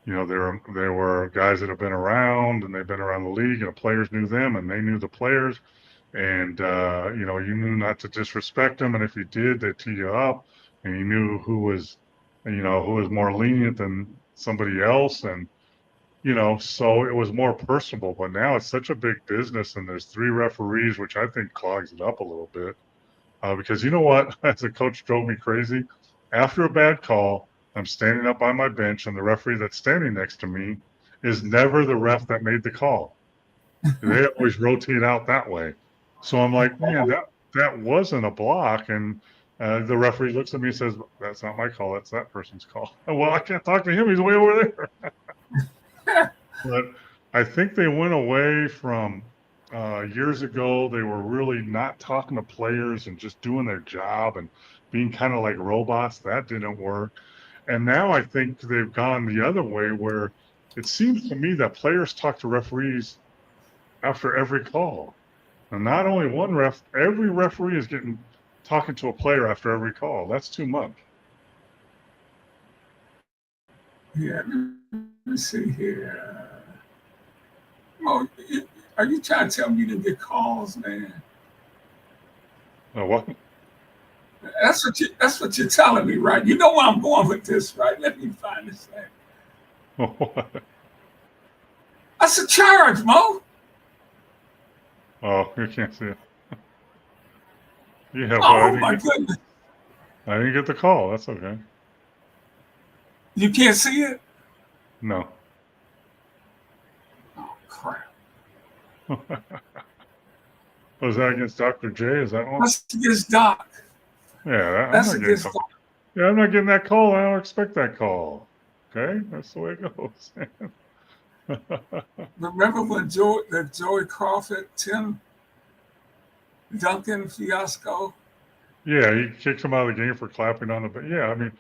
there were guys that have been around, and they've been around the league, and the players knew them, and they knew the players, and you knew not to disrespect them, and if you did, they'd tee you up, and you knew who was more lenient than somebody else, and so it was more personable. But now it's such a big business, and there's three referees, which I think clogs it up a little bit. Because you know what, as a coach, drove me crazy. After a bad call, I'm standing up on my bench, and the referee that's standing next to me is never the ref that made the call. They always rotate out that way. So I'm like, man, that wasn't a block. And the referee looks at me and says, that's not my call. That's that person's call. Well, I can't talk to him. He's way over there. But I think they went away from years ago. They were really not talking to players and just doing their job and being kind of like robots. That didn't work. And now I think they've gone the other way, where it seems to me that players talk to referees after every call. And not only one ref, every referee is talking to a player after every call. That's too much. Yeah, let me see here. Mo, are you trying to tell me you didn't get calls, man? What? That's what you're telling me, right? You know where I'm going with this, right? Let me find this thing. What? That's a charge, Mo. Oh, you can't see it. Yeah, Oh my goodness. I didn't get the call. That's okay. You can't see it? No. Oh crap. Was that against Dr. J? Is that one? That's against Doc. Yeah, That's against Doc. Yeah, I'm not getting that call. I don't expect that call. Okay, that's the way it goes. Remember when the Joey Crawford, Tim Duncan fiasco? Yeah, he kicks him out of the game for clapping on the. Yeah, I mean,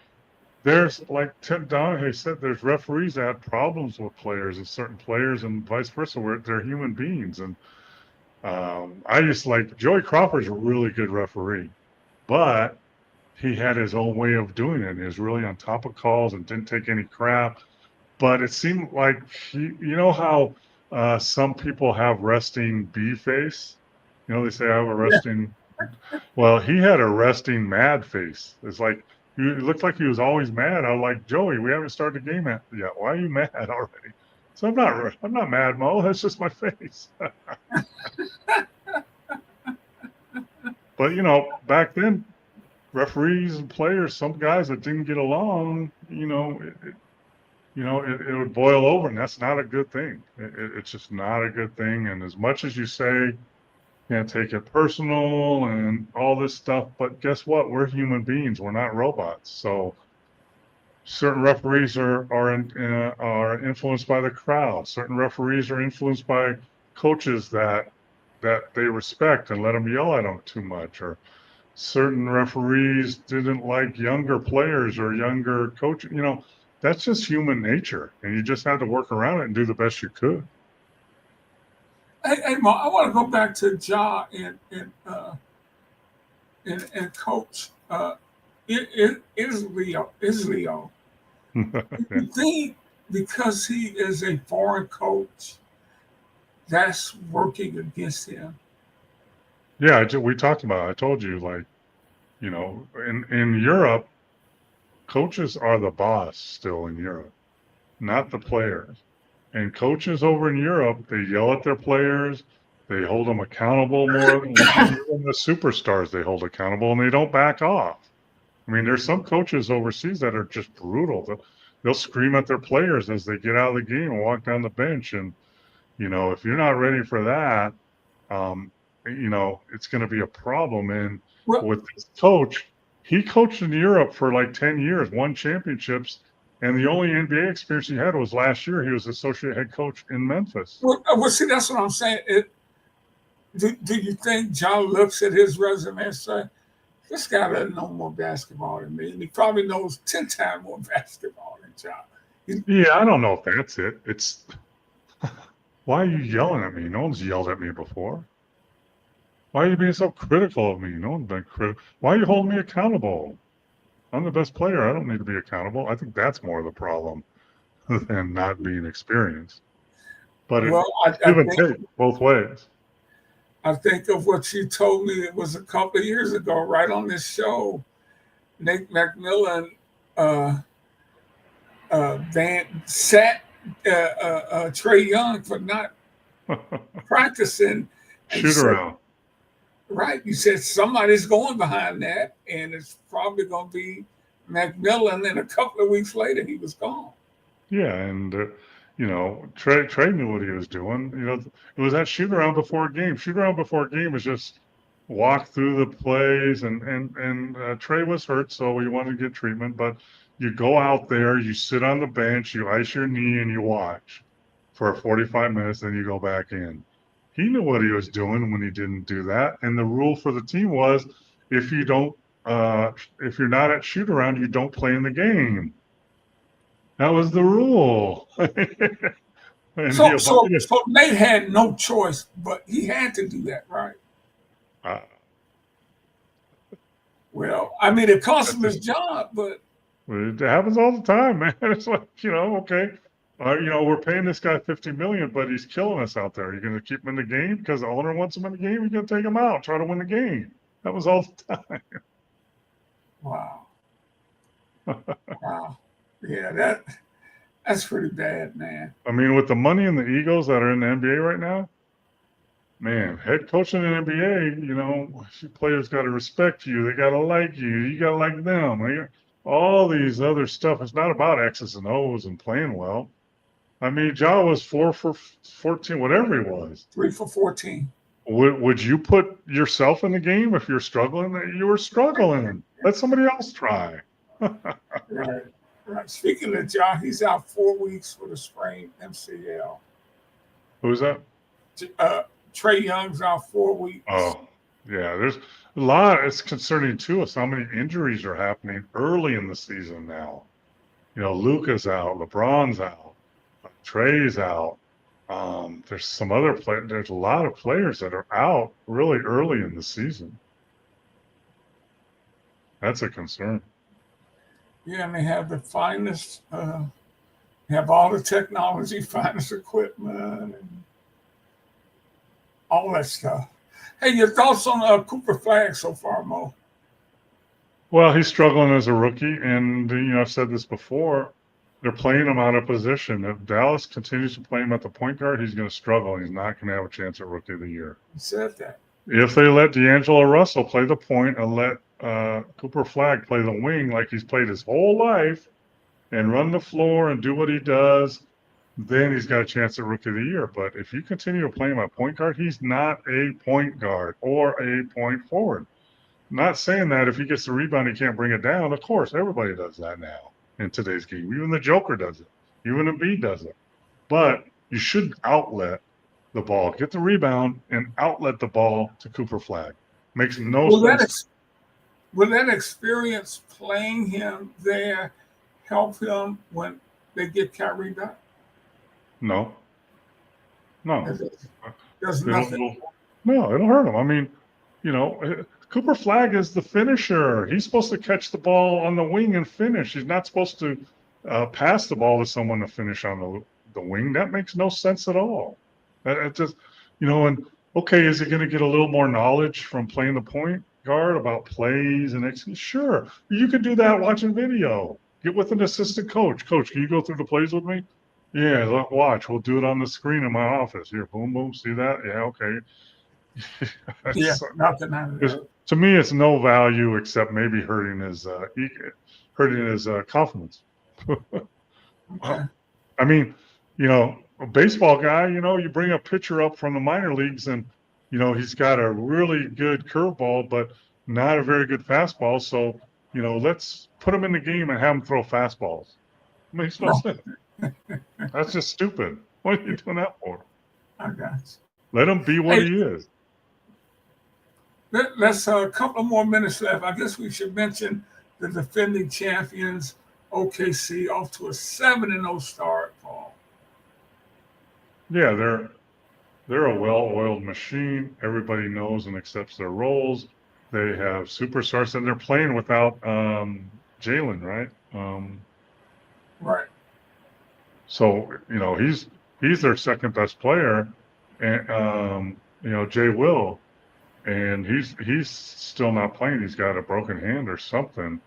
there's like Tim Donahue said, there's referees that had problems with players and certain players and vice versa, where they're human beings. And I just like Joey Crawford's a really good referee, but he had his own way of doing it. He was really on top of calls and didn't take any crap. But it seemed like how some people have resting bee face. They say I have a resting. Well, he had a resting mad face. It's like it looked like he was always mad. I was like, Joey, we haven't started the game yet. Why are you mad already? So I'm not mad, Mo. That's just my face. But back then, referees and players, some guys that didn't get along, it would boil over, and that's not a good thing. It's just not a good thing. And as much as you say, can't take it personal and all this stuff, but guess what? We're human beings. We're not robots. So certain referees are influenced by the crowd. Certain referees are influenced by coaches that they respect and let them yell at them too much. Or certain referees didn't like younger players or younger coaches. That's just human nature, and you just had to work around it and do the best you could. Hey, Mo, I want to go back to Ja and Coach Israel. You think because he is a foreign coach, that's working against him? Yeah, we talked about it. I told you, like, You know, in Europe, coaches are the boss still in Europe, not the players. And coaches over in Europe, they yell at their players, they hold them accountable more than even the superstars they hold accountable, and they don't back off. I mean, there's some coaches overseas that are just brutal. They'll scream at their players as they get out of the game and walk down the bench. And, you know, if you're not ready for that, you know, it's going to be a problem. And Well, with this coach, he coached in Europe for like 10 years, won championships. And the only NBA experience he had was last year. He was associate head coach in Memphis. see, that's what I'm saying. Do you think John looks at his resume and say, this guy doesn't know more basketball than me, and he probably knows 10 times more basketball than John? Yeah, I don't know if that's it. It's why are you yelling at me? No one's yelled at me before. Why are you being so critical of me? No one's been critical. Why are you holding me accountable? I'm the best player. I don't need to be accountable. I think that's more the problem than not being experienced. But Well, it's give and take both ways. I think of what you told me. It was a couple of years ago, right on this show. Nate McMillan sat Trey Young for not practicing. Shoot around. Right. You said somebody's going behind that, and it's probably going to be McMillan. And a couple of weeks later, he was gone. Yeah, and you know, Trey knew what he was doing. You know, it was that shoot around before a game. Shoot around before a game is just walk through the plays, and Trey was hurt, so he wanted to get treatment. But you go out there, you sit on the bench, you ice your knee, and you watch for 45 minutes, then you go back in. He knew what he was doing when he didn't do that. And the rule for the team was if you don't, if you're not at shoot around, you don't play in the game. That was the rule. So Nate had no choice, but he had to do that, right? Well, I mean, it cost him his job, but it happens all the time, man. It's like, you know, okay. You know, we're paying this guy $50 million, but he's killing us out there. You're going to keep him in the game because the owner wants him in the game. You're going to take him out, try to win the game. That was all the time. Wow. Wow. Yeah, that's pretty bad, man. I mean, with the money and the egos that are in the NBA right now, man, head coach in the NBA, you know, players got to respect you. They got to like you. You got to like them. All these other stuff. It's not about X's and O's and playing well. I mean, Ja was 4 for 14, whatever he was. 3 for 14. Would you put yourself in the game if you're struggling? You were struggling. Let somebody else try. Right. Right. Speaking of Ja, he's out 4 weeks with a sprained MCL. Who's that? Trey Young's out 4 weeks. Oh, yeah. There's a lot. It's concerning too. How many injuries are happening early in the season now? You know, Luka's out, LeBron's out. Trey's out. There's some other players. There's a lot of players that are out really early in the season. That's a concern. Yeah, and they have the finest, have all the technology, finest equipment, and all that stuff. Hey, your thoughts on Cooper Flag so far, Mo? Well, he's struggling as a rookie, and you know I've said this before. They're playing him out of position. If Dallas continues to play him at the point guard, he's going to struggle. He's not going to have a chance at Rookie of the Year. You said that. If they let D'Angelo Russell play the point and let Cooper Flag play the wing like he's played his whole life and run the floor and do what he does, then he's got a chance at Rookie of the Year. But if you continue to play him at point guard, he's not a point guard or a point forward. Not saying that if he gets the rebound, he can't bring it down. Of course, everybody does that now in today's game. Even the Joker does it. Even Embiid does it. But you should outlet the ball. Get the rebound and outlet the ball to Cooper Flag. Makes no sense. Will that experience playing him there help him when they get Kyrie back? No. There's nothing. No, it'll hurt him. I mean, you know, Cooper Flag is the finisher. He's supposed to catch the ball on the wing and finish. He's not supposed to pass the ball to someone to finish on the wing. That makes no sense at all. It just, you know, and okay, is he going to get a little more knowledge from playing the point guard about plays and sure, you can do that watching video. Get with an assistant coach. Coach, can you go through the plays with me? Yeah, look, watch. We'll do it on the screen in my office. Here, boom, boom. See that? Yeah, okay. Yeah, nothing out of that. To me, it's no value except maybe hurting his confidence. Okay. I mean, a baseball guy, you bring a pitcher up from the minor leagues and, he's got a really good curveball, but not a very good fastball. So, let's put him in the game and have him throw fastballs. Makes no No, sense. That's just stupid. What are you doing that for? I got you. Let him be what Hey, he is. let's a couple more minutes left. I guess we should mention the defending champions, OKC, off to a 7-0 start, Paul. Yeah, they're a well-oiled machine. Everybody knows and accepts their roles. They have superstars, and they're playing without Jalen, right? Right. So he's their second best player, and Jay Will, and he's still not playing. He's got a broken hand or something,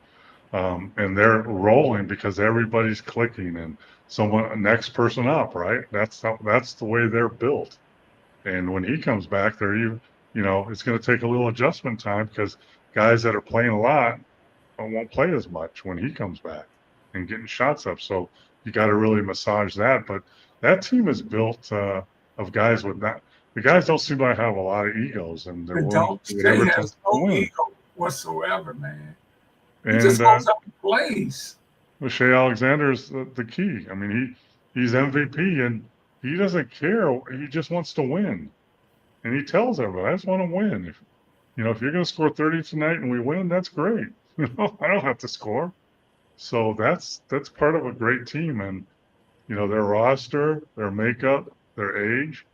and they're rolling because everybody's clicking and next person up, right? That's the way they're built. And when he comes back, it's going to take a little adjustment time because guys that are playing a lot won't play as much when he comes back and getting shots up. So you got to really massage that. But that team is built of guys with that. The guys don't seem like have a lot of egos, and they're willing to do whatever it takes to win. Ego whatsoever, man. He And just goes up and plays. Shea Alexander is the key. I mean, he's MVP, and he doesn't care. He just wants to win. And he tells everybody, I just want to win. If you're going to score 30 tonight and we win, that's great. I don't have to score. So that's part of a great team. And, their roster, their makeup, their age,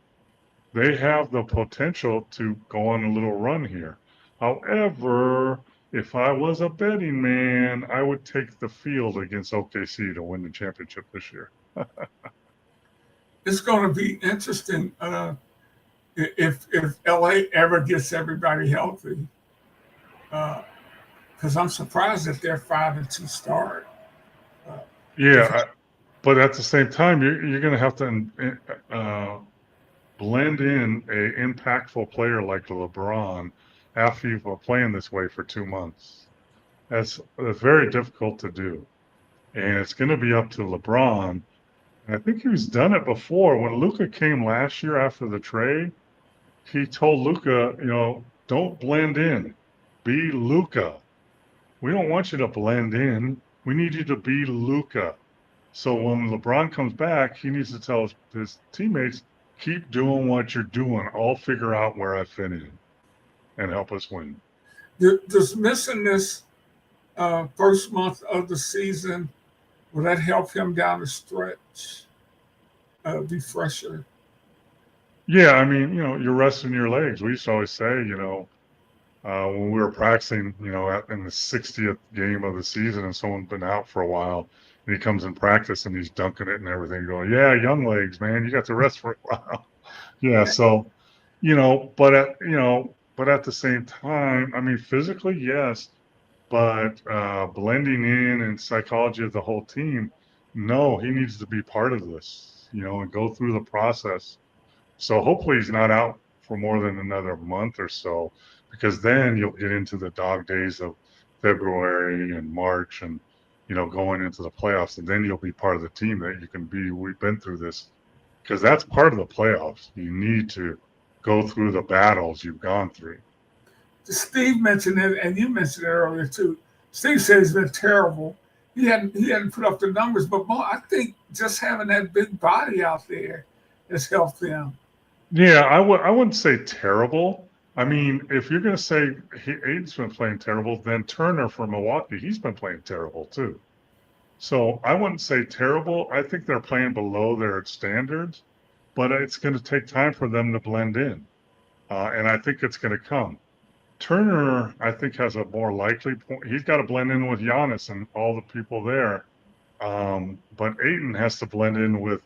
they have the potential to go on a little run here. However, if I was a betting man, I would take the field against OKC to win the championship this year. It's going to be interesting if LA ever gets everybody healthy, because I'm surprised that they're 5-2 start. But at the same time, you're going to have to blend in a impactful player like LeBron after you've been playing this way for 2 months. That's very difficult to do, and it's going to be up to LeBron. And I think he's done it before. When Luka came last year after the trade, he told Luka, don't blend in, be Luka. We don't want you to blend in. We need you to be Luka. So when LeBron comes back, he needs to tell his teammates, keep doing what you're doing. I'll figure out where I fit in and help us win. Does missing this first month of the season, will that help him down the stretch? Be fresher? Yeah, I mean, you're resting your legs. We used to always say, when we were practicing, in the 60th game of the season and someone's been out for a while and he comes in practice and he's dunking it and everything, going, yeah, young legs, man, you got to rest for a while. Yeah, so, but at the same time, I mean, physically, yes, but blending in and psychology of the whole team, no, he needs to be part of this, and go through the process. So hopefully he's not out for more than another month or so, because then you'll get into the dog days of February and March and, going into the playoffs, and then you'll be part of the team that you can be. We've been through this because that's part of the playoffs. You need to go through the battles you've gone through. Steve mentioned it, and you mentioned it earlier too. Steve said he's been terrible. He hadn't put up the numbers, but I think just having that big body out there has helped them. Yeah, I wouldn't say terrible. I mean, if you're going to say Aiden's been playing terrible, then Turner from Milwaukee, he's been playing terrible too. So I wouldn't say terrible. I think they're playing below their standards, but it's going to take time for them to blend in. And I think it's going to come. Turner, I think, has a more likely point. He's got to blend in with Giannis and all the people there. But Ayton has to blend in with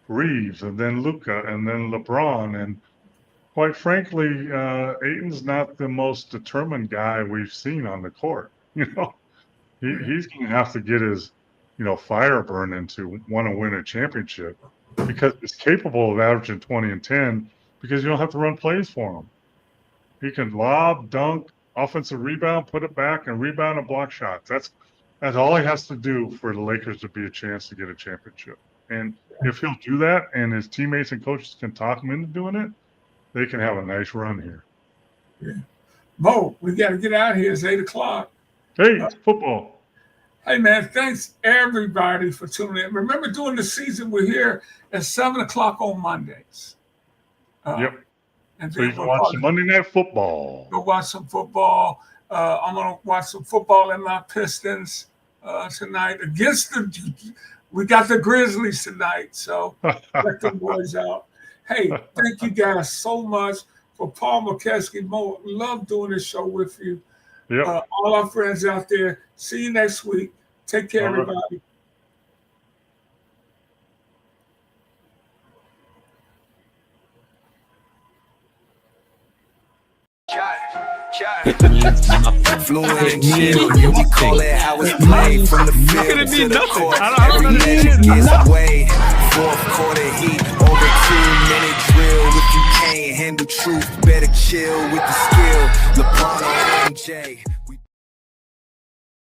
Reeves and then Luka and then LeBron. And quite frankly, Ayton's not the most determined guy we've seen on the court. You know, he's going to have to get his, fire burning to want to win a championship because he's capable of averaging 20 and 10 because you don't have to run plays for him. He can lob, dunk, offensive rebound, put it back, and rebound and block shots. That's all he has to do for the Lakers to be a chance to get a championship. And if he'll do that and his teammates and coaches can talk him into doing it, they can have a nice run here. Yeah. Mo, we got to get out of here. It's 8 o'clock. Hey, it's football. Hey, man, thanks everybody for tuning in. Remember, during the season, we're here at 7 o'clock on Mondays. Yep. And So you can watch some Monday Night Football. Go watch some football. I'm going to watch some football in my Pistons tonight against we got the Grizzlies tonight, so let them boys out. Hey, thank you guys so much for Paul McKeskey. Mo, love doing this show with you. Yep. All our friends out there, see you next week. Take care, everybody. Fluent and chill, you can call it how it's played from the field to the court. Every legend gets weighed. Fourth quarter heat, over 2-minute drill. If you can't handle truth, better chill with the skill. LeBron or MJ.